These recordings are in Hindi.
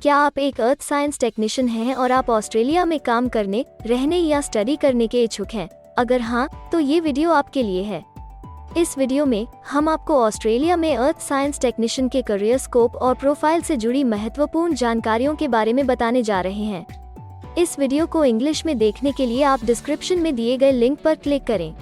क्या आप एक अर्थ साइंस टेक्नीशियन हैं और आप ऑस्ट्रेलिया में काम करने, रहने या स्टडी करने के इच्छुक हैं? अगर हाँ, तो ये वीडियो आपके लिए है। इस वीडियो में हम आपको ऑस्ट्रेलिया में अर्थ साइंस टेक्नीशियन के करियर स्कोप और प्रोफाइल से जुड़ी महत्वपूर्ण जानकारियों के बारे में बताने जा रहे हैं। इस वीडियो को इंग्लिश में देखने के लिए आप डिस्क्रिप्शन में दिए गए लिंक पर क्लिक करें।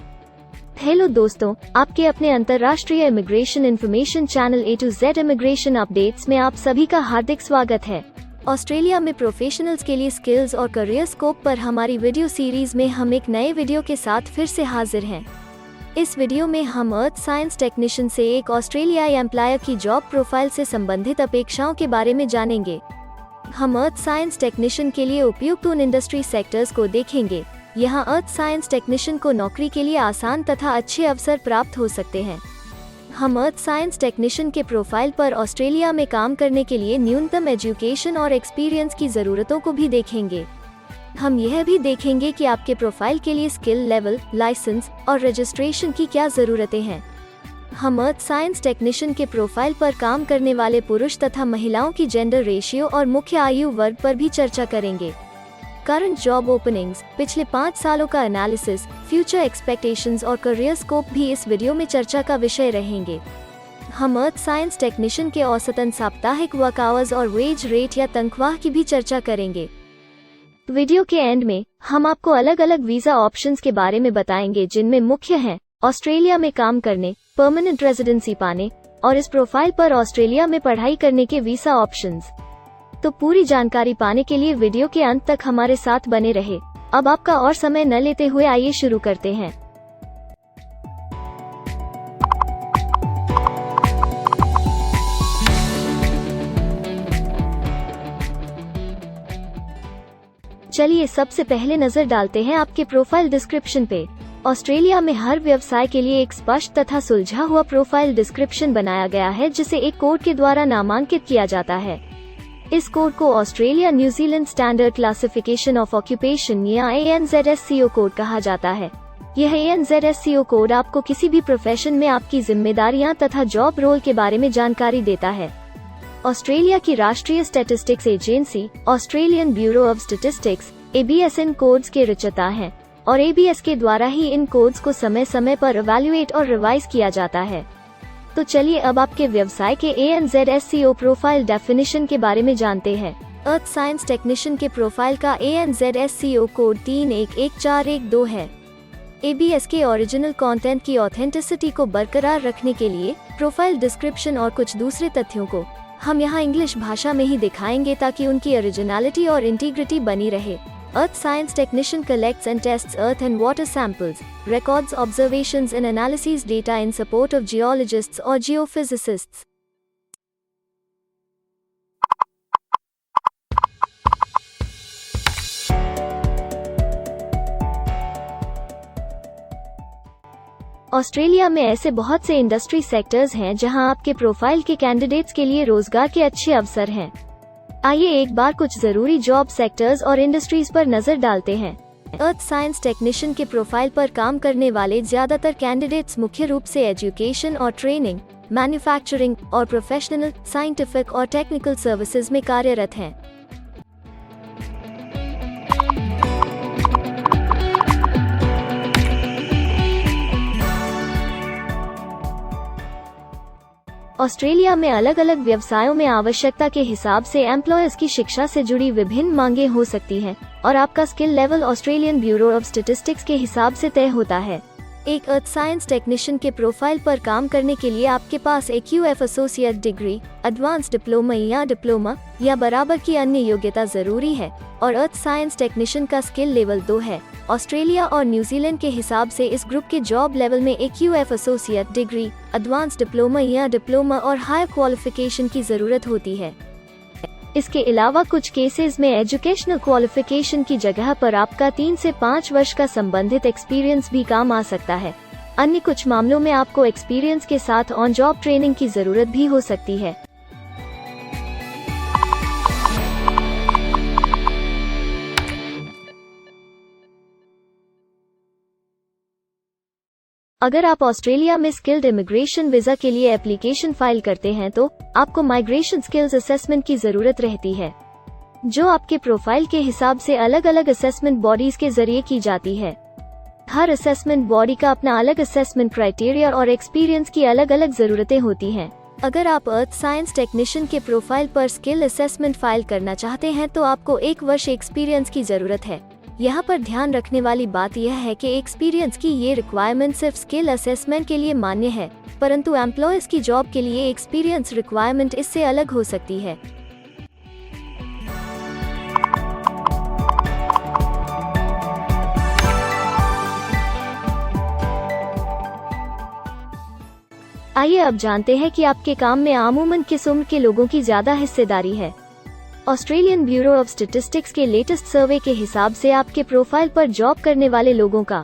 हेलो दोस्तों, आपके अपने अंतर्राष्ट्रीय immigration information channel A to Z immigration updates में आप सभी का हार्दिक स्वागत है। ऑस्ट्रेलिया में प्रोफेशनल्स के लिए स्किल्स और करियर स्कोप पर हमारी वीडियो सीरीज में हम एक नए वीडियो के साथ फिर से हाजिर हैं। इस वीडियो में हम अर्थ साइंस टेक्नीशियन से एक ऑस्ट्रेलियाई एम्प्लॉयर की जॉब प्रोफाइल से संबंधित अपेक्षाओं के बारे में जानेंगे। हम अर्थ साइंस टेक्नीशियन के लिए उपयुक्त उन इंडस्ट्री सेक्टर्स को देखेंगे। यहाँ अर्थ साइंस टेक्नीशियन को नौकरी के लिए आसान तथा अच्छे अवसर प्राप्त हो सकते हैं। हम अर्थ साइंस टेक्नीशियन के प्रोफाइल पर ऑस्ट्रेलिया में काम करने के लिए न्यूनतम एजुकेशन और एक्सपीरियंस की ज़रूरतों को भी देखेंगे। हम यह भी देखेंगे कि आपके प्रोफाइल के लिए स्किल लेवल, लाइसेंस और रजिस्ट्रेशन की क्या ज़रूरतें हैं। हम अर्थ साइंस टेक्नीशियन के प्रोफाइल पर काम करने वाले पुरुष तथा महिलाओं की जेंडर रेशियो और मुख्य आयु वर्ग पर भी चर्चा करेंगे। करंट जॉब ओपनिंग्स, पिछले 5 सालों का एनालिसिस, फ्यूचर एक्सपेक्टेशंस और करियर स्कोप भी इस वीडियो में चर्चा का विषय रहेंगे। हम अर्थ साइंस टेक्नीशियन के औसतन साप्ताहिक वर्क आवर्स और वेज रेट या तनख्वाह की भी चर्चा करेंगे। वीडियो के एंड में हम आपको अलग अलग वीजा ऑप्शंस के बारे में बताएंगे, जिनमें मुख्य हैं ऑस्ट्रेलिया में काम करने, परमानेंट रेजिडेंसी पाने और इस प्रोफाइल पर ऑस्ट्रेलिया में पढ़ाई करने के वीजा ऑप्शंस। तो पूरी जानकारी पाने के लिए वीडियो के अंत तक हमारे साथ बने रहे। अब आपका और समय न लेते हुए आइए शुरू करते हैं। चलिए सबसे पहले नजर डालते हैं आपके प्रोफाइल डिस्क्रिप्शन पे। ऑस्ट्रेलिया में हर व्यवसाय के लिए एक स्पष्ट तथा सुलझा हुआ प्रोफाइल डिस्क्रिप्शन बनाया गया है, जिसे एक कोड के द्वारा नामांकित किया जाता है। इस कोड को Australia New Zealand standard classification of occupation या ANZSCO कोड कहा जाता है। यह ANZSCO कोड आपको किसी भी प्रोफेशन में आपकी जिम्मेदारियां तथा जॉब रोल के बारे में जानकारी देता है। ऑस्ट्रेलिया की राष्ट्रीय statistics agency Australian bureau of statistics ABS in codes के रचयिता हैं और ABS के द्वारा ही इन कोड्स को समय समय पर इवैल्यूएट और रिवाइज किया जाता है। तो चलिए अब आपके व्यवसाय के ANZSCO प्रोफाइल डेफिनेशन के बारे में जानते हैं। अर्थ साइंस टेक्नीशियन के प्रोफाइल का ANZSCO कोड 311412 है। ABS के ओरिजिनल कंटेंट की ऑथेंटिसिटी को बरकरार रखने के लिए प्रोफाइल डिस्क्रिप्शन और कुछ दूसरे तथ्यों को हम यहाँ इंग्लिश भाषा में ही दिखाएंगे, ताकि उनकी ओरिजिनलिटी और इंटीग्रिटी बनी रहे। Earth science technician collects and tests earth and water samples, records observations and analyses data in support of geologists or geophysicists. Australia में ऐसे बहुत से इंडस्ट्री सेक्टर्स हैं जहां आपके प्रोफाइल के कैंडिडेट्स के लिए रोजगार के अच्छे अवसर हैं। आइए एक बार कुछ जरूरी जॉब सेक्टर्स और इंडस्ट्रीज पर नजर डालते हैं। अर्थ साइंस टेक्नीशियन के प्रोफाइल पर काम करने वाले ज्यादातर कैंडिडेट्स मुख्य रूप से एजुकेशन और ट्रेनिंग, मैन्युफैक्चरिंग और प्रोफेशनल, साइंटिफिक और टेक्निकल सर्विसेज में कार्यरत हैं। ऑस्ट्रेलिया में अलग अलग व्यवसायों में आवश्यकता के हिसाब से एम्प्लॉयर्स की शिक्षा से जुड़ी विभिन्न मांगें हो सकती हैं और आपका skill level Australian bureau of statistics के हिसाब से तय होता है। एक अर्थ साइंस टेक्नीशियन के प्रोफाइल पर काम करने के लिए आपके पास AQF associate degree, advance diploma या बराबर की अन्य योग्यता जरूरी है और अर्थ साइंस टेक्नीशियन का स्किल लेवल 2 है। ऑस्ट्रेलिया और न्यूजीलैंड के हिसाब से इस ग्रुप के जॉब लेवल में AQF associate degree, advance diploma और हायर क्वालिफिकेशन की जरूरत होती है। इसके अलावा कुछ केसेस में एजुकेशनल क्वालिफिकेशन की जगह पर आपका 3 से 5 वर्ष का संबंधित एक्सपीरियंस भी काम आ सकता है। अन्य कुछ मामलों में आपको एक्सपीरियंस के साथ ऑन जॉब ट्रेनिंग की जरूरत भी हो सकती है। अगर आप ऑस्ट्रेलिया में स्किल्ड इमिग्रेशन वीजा के लिए एप्लीकेशन फाइल करते हैं तो आपको माइग्रेशन स्किल्स असेसमेंट की जरूरत रहती है। जो आपके प्रोफाइल के हिसाब से अलग अलग असेसमेंट बॉडीज के जरिए की जाती है। हर असेसमेंट बॉडी का अपना अलग असेसमेंट क्राइटेरिया और एक्सपीरियंस की अलग अलग जरूरतें होती हैं। अगर आप अर्थ साइंस टेक्नीशियन के प्रोफाइल पर स्किल असेसमेंट फाइल करना चाहते हैं तो आपको 1 वर्ष एक्सपीरियंस की जरूरत है। यहाँ पर ध्यान रखने वाली बात यह है कि एक्सपीरियंस की ये रिक्वायरमेंट सिर्फ स्किल असेसमेंट के लिए मान्य है, परंतु एम्प्लॉयज की जॉब के लिए एक्सपीरियंस रिक्वायरमेंट इससे अलग हो सकती है। आइए अब जानते हैं कि आपके काम में आमूमन किस उम्र के लोगों की ज्यादा हिस्सेदारी है। ऑस्ट्रेलियन ब्यूरो ऑफ स्टैटिस्टिक्स के लेटेस्ट सर्वे के हिसाब से आपके प्रोफाइल पर जॉब करने वाले लोगों का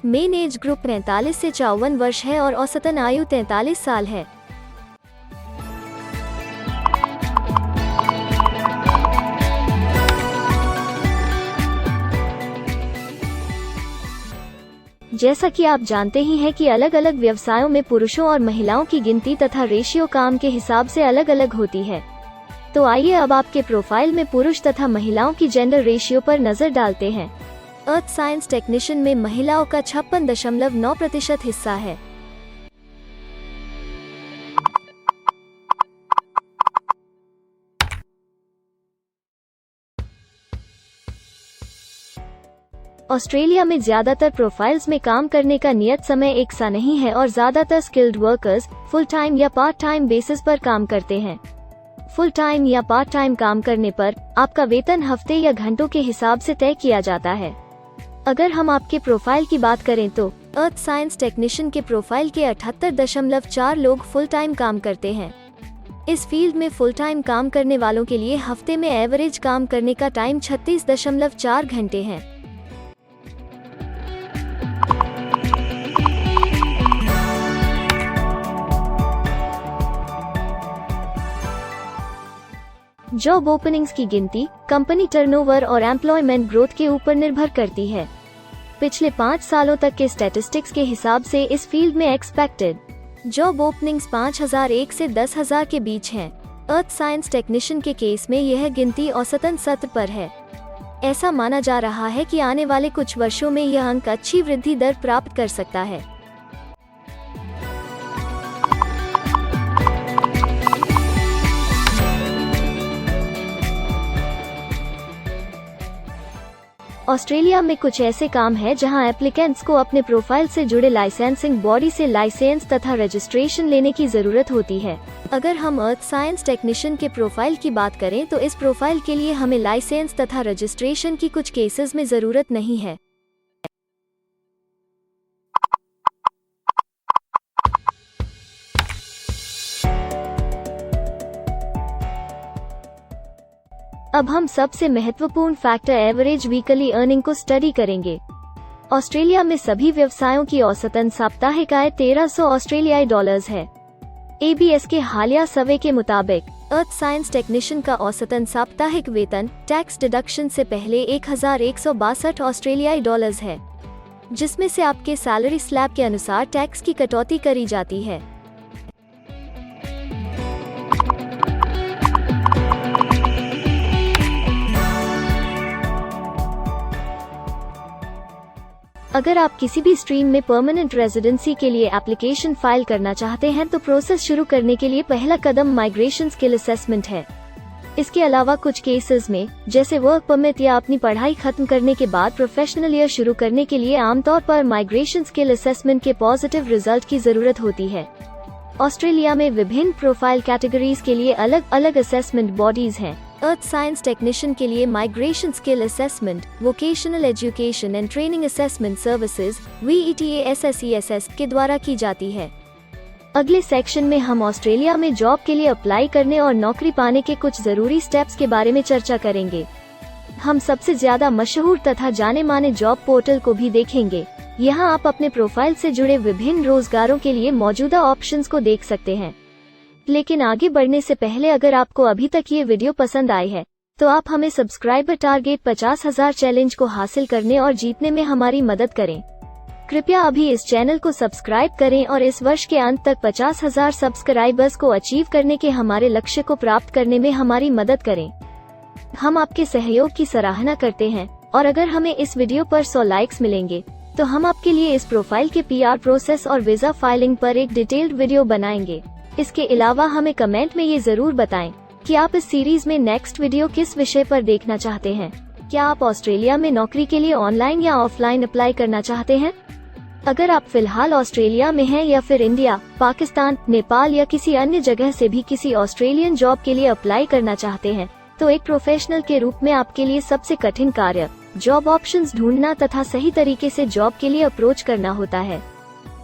मेन एज ग्रुप 45 से 54 वर्ष है और औसतन आयु 43 साल है। जैसा कि आप जानते ही हैं कि अलग अलग व्यवसायों में पुरुषों और महिलाओं की गिनती तथा रेशियो काम के हिसाब से अलग अलग होती है। तो आइए अब आपके प्रोफाइल में पुरुष तथा महिलाओं की जेंडर रेशियो पर नजर डालते हैं। अर्थ साइंस टेक्नीशियन में महिलाओं का 56.9% हिस्सा है। ऑस्ट्रेलिया में ज्यादातर प्रोफाइल्स में काम करने का नियत समय एक सा नहीं है और ज्यादातर स्किल्ड वर्कर्स फुल टाइम या पार्ट टाइम बेसिस पर काम करते हैं। फुल टाइम या पार्ट टाइम काम करने पर आपका वेतन हफ्ते या घंटों के हिसाब से तय किया जाता है। अगर हम आपके प्रोफाइल की बात करें तो अर्थ साइंस टेक्नीशियन के प्रोफाइल के 78.4 लोग फुल टाइम काम करते हैं। इस फील्ड में फुल टाइम काम करने वालों के लिए हफ्ते में एवरेज काम करने का टाइम 36.4 घंटे है। जॉब ओपनिंग्स की गिनती कंपनी टर्नओवर और एम्प्लॉयमेंट ग्रोथ के ऊपर निर्भर करती है। पिछले 5 सालों तक के स्टैटिस्टिक्स के हिसाब से इस फील्ड में एक्सपेक्टेड जॉब ओपनिंग्स 5001 से 10,000 के बीच हैं। अर्थ साइंस टेक्नीशियन के केस में यह गिनती औसतन 70 पर है। ऐसा माना जा रहा है कि आने वाले कुछ वर्षों में यह अंक अच्छी वृद्धि दर प्राप्त कर सकता है। ऑस्ट्रेलिया में कुछ ऐसे काम हैं जहां एप्लीकेंट्स को अपने प्रोफाइल से जुड़े लाइसेंसिंग बॉडी से लाइसेंस तथा रजिस्ट्रेशन लेने की जरूरत होती है। अगर हम अर्थ साइंस टेक्नीशियन के प्रोफाइल की बात करें तो इस प्रोफाइल के लिए हमें लाइसेंस तथा रजिस्ट्रेशन की कुछ केसेस में जरूरत नहीं है। अब हम सबसे महत्वपूर्ण फैक्टर एवरेज वीकली अर्निंग को स्टडी करेंगे। ऑस्ट्रेलिया में सभी व्यवसायों की औसतन साप्ताहिक आय 1300 ऑस्ट्रेलियाई डॉलर्स है। ABS के हालिया सर्वे के मुताबिक अर्थ साइंस टेक्नीशियन का औसतन साप्ताहिक वेतन टैक्स डिडक्शन से पहले 1162 ऑस्ट्रेलियाई डॉलर्स है, जिसमें से आपके सैलरी स्लैब के अनुसार टैक्स की कटौती करी जाती है। अगर आप किसी भी स्ट्रीम में परमानेंट रेजिडेंसी के लिए एप्लीकेशन फाइल करना चाहते हैं तो प्रोसेस शुरू करने के लिए पहला कदम माइग्रेशन स्किल असेसमेंट है। इसके अलावा कुछ केसेस में जैसे वर्क परमिट या अपनी पढ़ाई खत्म करने के बाद प्रोफेशनल ईयर शुरू करने के लिए आमतौर पर माइग्रेशन स्किल असेसमेंट के पॉजिटिव रिजल्ट की जरूरत होती है। ऑस्ट्रेलिया में विभिन्न प्रोफाइल कैटेगरीज के लिए अलग अलग असेसमेंट बॉडीज हैं। अर्थ साइंस टेक्नीशियन के लिए migration skill assessment vocational education and training assessment services VETASSESS के द्वारा की जाती है। अगले सेक्शन में हम ऑस्ट्रेलिया में जॉब के लिए अप्लाई करने और नौकरी पाने के कुछ जरूरी स्टेप्स के बारे में चर्चा करेंगे। हम सबसे ज्यादा मशहूर तथा जाने माने जॉब पोर्टल को भी देखेंगे। यहाँ आप अपने प्रोफाइल से जुड़े विभिन्न रोजगारों के लिए मौजूदा ऑप्शंस को देख सकते हैं। लेकिन आगे बढ़ने से पहले अगर आपको अभी तक ये वीडियो पसंद आई है तो आप हमें सब्सक्राइबर टारगेट 50,000 चैलेंज को हासिल करने और जीतने में हमारी मदद करें। कृपया अभी इस चैनल को सब्सक्राइब करें और इस वर्ष के अंत तक 50,000 सब्सक्राइबर्स को अचीव करने के हमारे लक्ष्य को प्राप्त करने में हमारी मदद करें। हम आपके सहयोग की सराहना करते हैं और अगर हमें इस वीडियो पर 100 लाइक्स मिलेंगे तो हम आपके लिए इस प्रोफाइल के PR प्रोसेस और वीजा फाइलिंग पर एक डिटेल्ड वीडियो बनाएंगे। इसके अलावा हमें कमेंट में ये जरूर बताएं कि आप इस सीरीज में नेक्स्ट वीडियो किस विषय पर देखना चाहते हैं। क्या आप ऑस्ट्रेलिया में नौकरी के लिए ऑनलाइन या ऑफलाइन अप्लाई करना चाहते हैं? अगर आप फिलहाल ऑस्ट्रेलिया में हैं या फिर इंडिया, पाकिस्तान, नेपाल या किसी अन्य जगह से भी किसी ऑस्ट्रेलियन जॉब के लिए अप्लाई करना चाहते हैं तो एक प्रोफेशनल के रूप में आपके लिए सबसे कठिन कार्य जॉब ऑप्शंस ढूंढना तथा सही तरीके से जॉब के लिए अप्रोच करना होता है।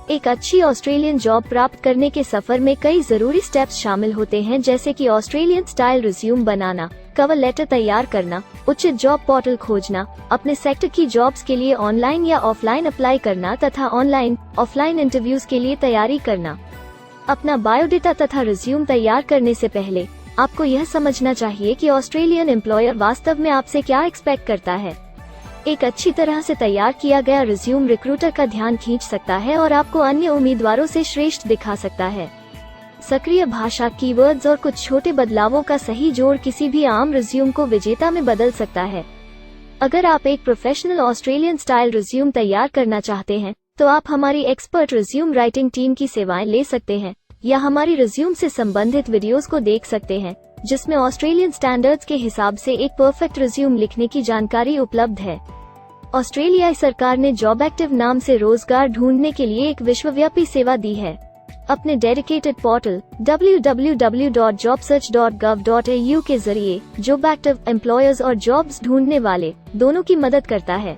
एक अच्छी ऑस्ट्रेलियन जॉब प्राप्त करने के सफर में कई जरूरी स्टेप्स शामिल होते हैं, जैसे कि ऑस्ट्रेलियन स्टाइल रिज्यूम बनाना, कवर लेटर तैयार करना, उचित जॉब पोर्टल खोजना, अपने सेक्टर की जॉब्स के लिए ऑनलाइन या ऑफलाइन अप्लाई करना तथा ऑनलाइन ऑफलाइन इंटरव्यूज के लिए तैयारी करना। अपना बायोडेटा तथा रिज्यूम तैयार करने से पहले आपको यह समझना चाहिए कि ऑस्ट्रेलियन एम्प्लॉयर वास्तव में आपसे क्या एक्सपेक्ट करता है। एक अच्छी तरह से तैयार किया गया रिज्यूम रिक्रूटर का ध्यान खींच सकता है और आपको अन्य उम्मीदवारों से श्रेष्ठ दिखा सकता है। सक्रिय भाषा, कीवर्ड्स और कुछ छोटे बदलावों का सही जोड़ किसी भी आम रिज्यूम को विजेता में बदल सकता है। अगर आप एक प्रोफेशनल ऑस्ट्रेलियन स्टाइल रिज्यूम तैयार करना चाहते हैं तो आप हमारी एक्सपर्ट रिज्यूम राइटिंग टीम की सेवाएं ले सकते हैं या हमारी रिज्यूम से संबंधित वीडियोस को देख सकते हैं, जिसमें ऑस्ट्रेलियन स्टैंडर्ड्स के हिसाब से एक परफेक्ट रिज्यूम लिखने की जानकारी उपलब्ध है। ऑस्ट्रेलियाई सरकार ने जॉब एक्टिव नाम से रोजगार ढूंढने के लिए एक विश्वव्यापी सेवा दी है। अपने डेडिकेटेड पोर्टल www.jobsearch.gov.au के जरिए जॉब एक्टिव एम्प्लॉयर्स और जॉब्स ढूंढने वाले दोनों की मदद करता है।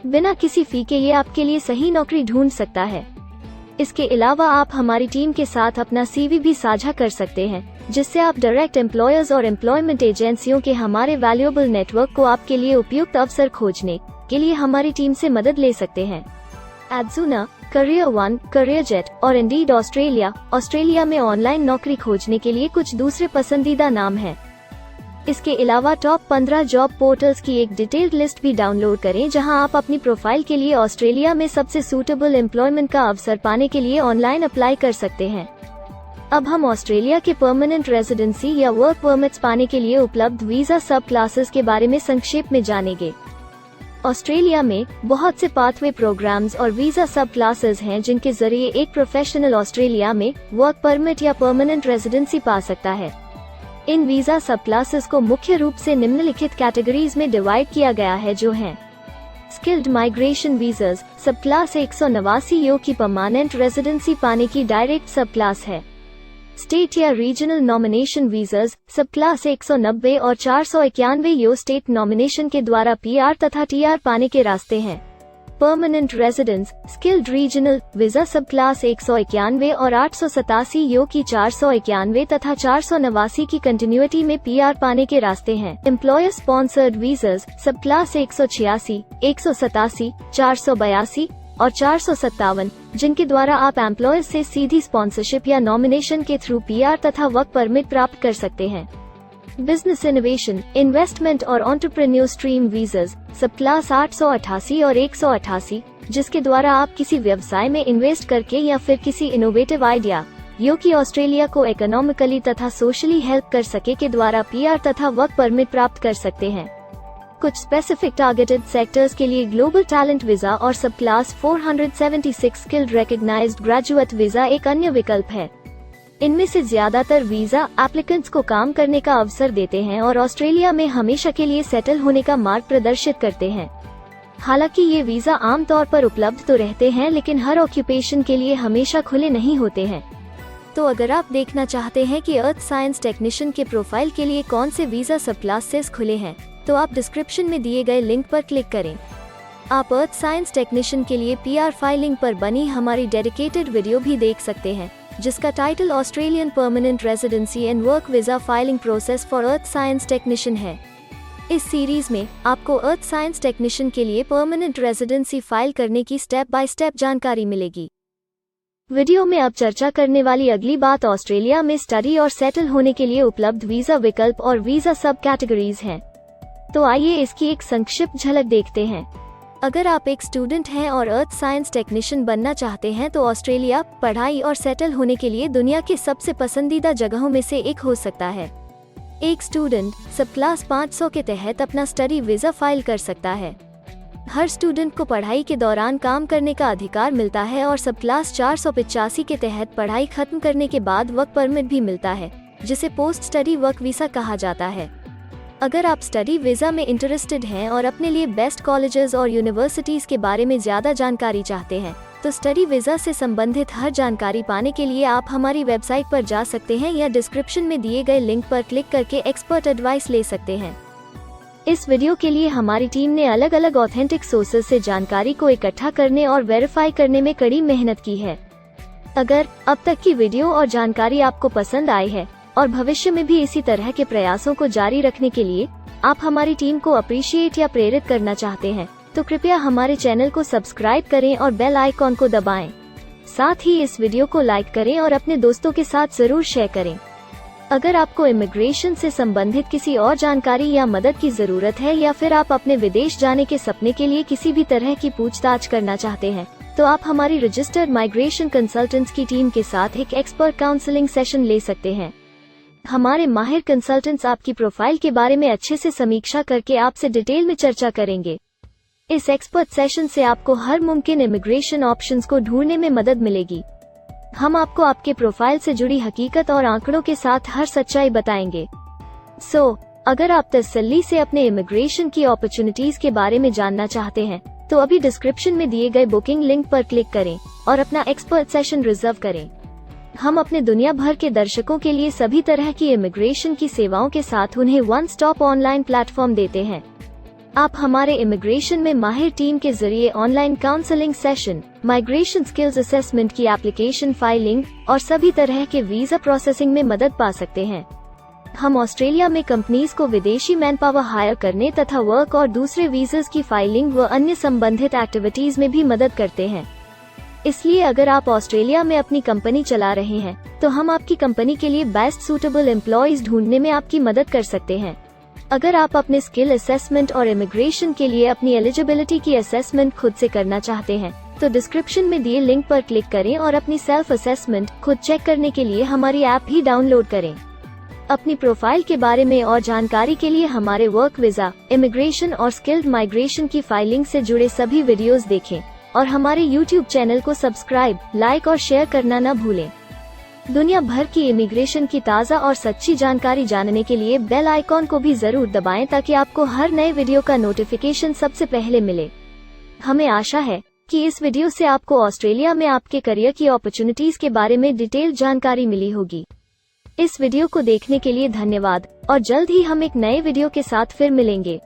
बिना किसी फी के ये आपके लिए सही नौकरी ढूंढ सकता है। इसके अलावा आप हमारी टीम के साथ अपना CV भी साझा कर सकते हैं, जिससे आप डायरेक्ट एम्प्लॉयर्स और एम्प्लॉयमेंट एजेंसियों के हमारे वैल्यूएबल नेटवर्क को आपके लिए उपयुक्त अवसर खोजने के लिए हमारी टीम से मदद ले सकते हैं। एडजूना, करियर वन, करियरजेट और इंडीड ऑस्ट्रेलिया में ऑनलाइन नौकरी खोजने के लिए कुछ दूसरे पसंदीदा नाम हैं। इसके अलावा टॉप 15 जॉब पोर्टल्स की एक डिटेल्ड लिस्ट भी डाउनलोड करें, जहां आप अपनी प्रोफाइल के लिए ऑस्ट्रेलिया में सबसे सूटेबल एम्प्लॉयमेंट का अवसर पाने के लिए ऑनलाइन अप्लाई कर सकते हैं। अब हम ऑस्ट्रेलिया के परमानेंट रेजिडेंसी या वर्क परमिट्स पाने के लिए उपलब्ध वीजा सब क्लासेस के बारे में संक्षेप में जानेंगे। ऑस्ट्रेलिया में बहुत से पाथवे प्रोग्राम्स और वीजा सब क्लासेस हैं, जिनके जरिए एक प्रोफेशनल ऑस्ट्रेलिया में वर्क परमिट या परमानेंट रेजिडेंसी पा सकता है। इन वीजा सब क्लासेस को मुख्य रूप से निम्नलिखित कैटेगरीज में डिवाइड किया गया है, जो हैं स्किल्ड माइग्रेशन वीजास सब क्लास 189 यो की परमानेंट रेजिडेंसी पाने की डायरेक्ट सब क्लास है। स्टेट या रीजनल नॉमिनेशन वीजास सब क्लास 190 और 491 यो स्टेट नॉमिनेशन के द्वारा PR तथा TR पाने के रास्ते हैं। Permanent residence skilled regional visa सब क्लास 191 और 887 यो की 491 तथा 489 की कंटिन्यूटी में PR पाने के रास्ते हैं। एम्प्लॉयर स्पॉन्सर्ड वीजास सब क्लास 186, 187, 482 और 457, जिनके द्वारा आप एम्प्लॉयर से सीधी स्पॉन्सरशिप या नॉमिनेशन के थ्रू PR तथा वर्क परमिट प्राप्त कर सकते हैं। बिजनेस इनोवेशन, इन्वेस्टमेंट और एंटरप्रेन्योर स्ट्रीम वीजास सब क्लास 888 और 188, जिसके द्वारा आप किसी व्यवसाय में इन्वेस्ट करके या फिर किसी इनोवेटिव आइडिया यो कि ऑस्ट्रेलिया को इकोनॉमिकली तथा सोशली हेल्प कर सके के द्वारा PR तथा वर्क परमिट प्राप्त कर सकते हैं। कुछ स्पेसिफिक टारगेटेड सेक्टर्स के लिए ग्लोबल टैलेंट वीजा और subclass 476 skilled recognised graduate visa एक अन्य विकल्प है। इनमें से ज्यादातर वीजा एप्लीकेंट्स को काम करने का अवसर देते हैं और ऑस्ट्रेलिया में हमेशा के लिए सेटल होने का मार्ग प्रदर्शित करते हैं। हालांकि ये वीजा आमतौर पर उपलब्ध तो रहते हैं, लेकिन हर ऑक्यूपेशन के लिए हमेशा खुले नहीं होते हैं। तो अगर आप देखना चाहते हैं कि अर्थ साइंस टेक्नीशियन के प्रोफाइल के लिए कौन से वीजा सब क्लासेस खुले हैं, तो आप डिस्क्रिप्शन में दिए गए लिंक पर क्लिक करें। आप अर्थ साइंस टेक्नीशियन के लिए PR फाइलिंग पर बनी हमारी डेडिकेटेड वीडियो भी देख सकते हैं, जिसका title Australian permanent residency and work visa filing process for earth science technician है। इस सीरीज में आपको अर्थ साइंस टेक्नीशियन के लिए परमानेंट रेजिडेंसी फाइल करने की स्टेप बाय स्टेप जानकारी मिलेगी। वीडियो में अब चर्चा करने वाली अगली बात ऑस्ट्रेलिया में स्टडी और सेटल होने के लिए उपलब्ध वीजा विकल्प और वीजा सब कैटेगरीज हैं। तो आइए इसकी एक संक्षिप्त झलक देखते हैं। अगर आप एक स्टूडेंट हैं और अर्थ साइंस टेक्नीशियन बनना चाहते हैं तो ऑस्ट्रेलिया पढ़ाई और सेटल होने के लिए दुनिया के सबसे पसंदीदा जगहों में से एक हो सकता है। एक स्टूडेंट सब क्लास 500 के तहत अपना स्टडी वीज़ा फाइल कर सकता है। हर स्टूडेंट को पढ़ाई के दौरान काम करने का अधिकार मिलता है और सब क्लास 485 के तहत पढ़ाई खत्म करने के बाद वर्क परमिट भी मिलता है, जिसे पोस्ट स्टडी वर्क वीज़ा कहा जाता है। अगर आप स्टडी वीज़ा में इंटरेस्टेड हैं और अपने लिए बेस्ट कॉलेजेस और यूनिवर्सिटीज़ के बारे में ज़्यादा जानकारी चाहते हैं, तो स्टडी वीज़ा से संबंधित हर जानकारी पाने के लिए आप हमारी वेबसाइट पर जा सकते हैं या डिस्क्रिप्शन में दिए गए लिंक पर क्लिक करके एक्सपर्ट एडवाइस ले सकते हैं। इस वीडियो के लिए हमारी टीम ने अलग अलग ऑथेंटिक सोर्सेज से जानकारी को इकट्ठा करने और वेरीफाई करने में कड़ी मेहनत की है। अगर अब तक की वीडियो और जानकारी आपको पसंद आई है और भविष्य में भी इसी तरह के प्रयासों को जारी रखने के लिए आप हमारी टीम को अप्रिशिएट या प्रेरित करना चाहते हैं, तो कृपया हमारे चैनल को सब्सक्राइब करें और बेल आइकॉन को दबाएं। साथ ही इस वीडियो को लाइक करें और अपने दोस्तों के साथ जरूर शेयर करें। अगर आपको इमिग्रेशन से संबंधित किसी और जानकारी या मदद की जरूरत है या फिर आप अपने विदेश जाने के सपने के लिए किसी भी तरह की पूछताछ करना चाहते हैं, तो आप हमारी रजिस्टर्ड माइग्रेशन कंसल्टेंट्स की टीम के साथ एक एक्सपर्ट काउंसलिंग सेशन ले सकते हैं। हमारे माहिर कंसल्टेंट्स आपकी प्रोफाइल के बारे में अच्छे से समीक्षा करके आपसे डिटेल में चर्चा करेंगे। इस एक्सपर्ट सेशन से आपको हर मुमकिन इमिग्रेशन ऑप्शंस को ढूंढने में मदद मिलेगी। हम आपको आपके प्रोफाइल से जुड़ी हकीकत और आंकड़ों के साथ हर सच्चाई बताएंगे। अगर आप तसल्ली से अपने इमिग्रेशन की अपॉर्चुनिटीज के बारे में जानना चाहते हैं, तो अभी डिस्क्रिप्शन में दिए गए बुकिंग लिंक पर क्लिक करें और अपना एक्सपर्ट सेशन रिजर्व करें। हम अपने दुनिया भर के दर्शकों के लिए सभी तरह की इमिग्रेशन की सेवाओं के साथ उन्हें वन स्टॉप ऑनलाइन प्लेटफॉर्म देते हैं। आप हमारे इमिग्रेशन में माहिर टीम के जरिए online counselling session, migration skills assessment की एप्लीकेशन फाइलिंग और सभी तरह के वीजा प्रोसेसिंग में मदद पा सकते हैं। हम ऑस्ट्रेलिया में कंपनीज को विदेशी मैन पावर हायर करने तथा वर्क और दूसरे वीजास की फाइलिंग व अन्य संबंधित एक्टिविटीज में भी मदद करते हैं। इसलिए अगर आप ऑस्ट्रेलिया में अपनी कंपनी चला रहे हैं, तो हम आपकी कंपनी के लिए बेस्ट सूटेबल एम्प्लॉयज ढूंढने में आपकी मदद कर सकते हैं। अगर आप अपने स्किल असेसमेंट और इमिग्रेशन के लिए अपनी एलिजिबिलिटी की असेसमेंट खुद से करना चाहते हैं, तो डिस्क्रिप्शन में दिए लिंक पर क्लिक करें और अपनी सेल्फ असेसमेंट खुद चेक करने के लिए हमारी ऐप भी डाउनलोड करें। अपनी प्रोफाइल के बारे में और जानकारी के लिए हमारे वर्क वीजा, इमिग्रेशन और स्किल्ड माइग्रेशन की फाइलिंग से जुड़े सभी वीडियोस देखें और हमारे YouTube चैनल को सब्सक्राइब, लाइक और शेयर करना न भूलें। दुनिया भर की इमिग्रेशन की ताज़ा और सच्ची जानकारी जानने के लिए बेल आइकॉन को भी जरूर दबाएं ताकि आपको हर नए वीडियो का नोटिफिकेशन सबसे पहले मिले। हमें आशा है कि इस वीडियो से आपको ऑस्ट्रेलिया में आपके करियर की अपॉर्चुनिटीज के बारे में डिटेल जानकारी मिली होगी। इस वीडियो को देखने के लिए धन्यवाद और जल्द ही हम एक नए वीडियो के साथ फिर मिलेंगे।